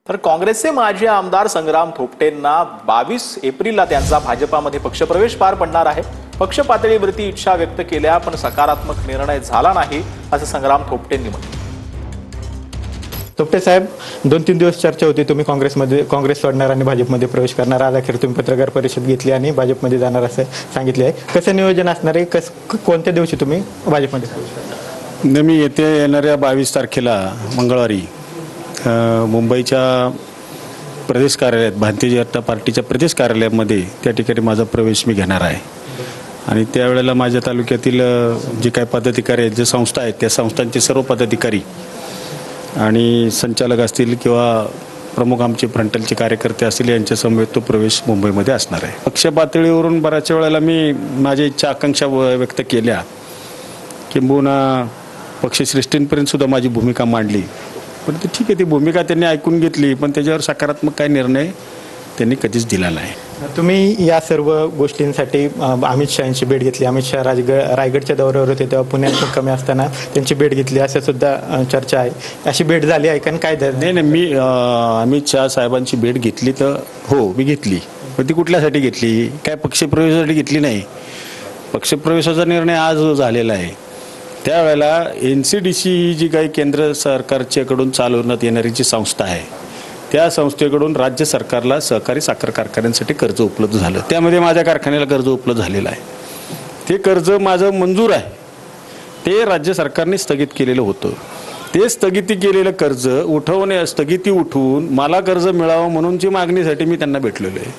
तर काँग्रेसचे माजी आमदार संग्राम थोपटेंना 22 एप्रिलला त्यांचा भाजपामध्ये पक्षप्रवेश पार पडणार आहे। पक्ष पातळीवरती इच्छा व्यक्त केल्या पण सकारात्मक निर्णय झाला नाही असं संग्राम थोपटेंनी म्हटलं। थोपटे साहेब, 2-3 दिवस चर्चा होती, तुम्ही काँग्रेस सोडणार आणि भाजपमध्ये प्रवेश करणार। आज अखेर तुम्ही पत्रकार परिषद घेतली आणि भाजपमध्ये जाणार असं सांगितले आहे। कसं नियोजन असणार आहे, कोणत्या दिवशी तुम्ही भाजपमध्ये प्रवेश करणार? मी येणाऱ्या 22 तारखेला मंगळवारी मुंबईच्या प्रदेश कार्यालयात भारतीय जनता पार्टीच्या प्रदेश कार्यालयामध्ये त्या ठिकाणी माझा प्रवेश मी घेणार आहे। आणि त्यावेळेला माझ्या तालुक्यातील जे काही पदाधिकारी आहेत, जे संस्था आहेत, त्या संस्थांचे सर्व पदाधिकारी आणि संचालक असतील किंवा प्रमुख आमचे फ्रंटलचे कार्यकर्ते असतील यांच्यासमवेत तो प्रवेश मुंबईमध्ये असणार आहे। पक्ष पातळीवरून बऱ्याच वेळेला मी माझ्या इच्छा आकांक्षा व्यक्त केल्या, किंबहुना पक्षश्रेष्ठींपर्यंत सुद्धा माझी भूमिका मांडली, पण ते ठीक आहे, ती भूमिका त्यांनी ऐकून घेतली, पण त्याच्यावर सकारात्मक काही निर्णय त्यांनी कधीच दिला नाही। तुम्ही या सर्व गोष्टींसाठी अमित शहांची भेट घेतली। अमित शहा रायगडच्या दौऱ्यावर होते तेव्हा पुण्यात मुक्कामी असताना त्यांची भेट घेतली असं सुद्धा चर्चा आहे। अशी भेट झाली आहे का? काय नाही, मी अमित शहा साहेबांची भेट घेतली तर हो, मी घेतली, पण ती कुठल्यासाठी घेतली? काय पक्षप्रवेशासाठी घेतली नाही। पक्षप्रवेशाचा निर्णय आज झालेला आहे। त्यावेळेला NCDC ही जी काही केंद्र सरकारच्याकडून चालवण्यात येणारी जी संस्था आहे, त्या संस्थेकडून राज्य सरकारला सहकारी साखर कारखान्यांसाठी कर्ज उपलब्ध झालं। त्यामध्ये माझ्या कारखान्याला कर्ज उपलब्ध झालेलं आहे। ते कर्ज माझं मंजूर आहे, ते राज्य सरकारने स्थगित केलेलं होतं। ते स्थगिती केलेलं कर्ज स्थगिती उठवून मला कर्ज मिळावं म्हणूनची मागणीसाठी मी त्यांना भेटलेलो आहे।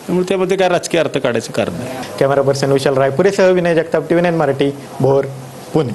त्यामुळे त्यामध्ये काय राजकीय अर्थ काढायचं कारण नाही। कॅमेरा पर्सन विशाल रायपुरेसह विनय जगताप, TV9 मराठी, भोर, पुणे।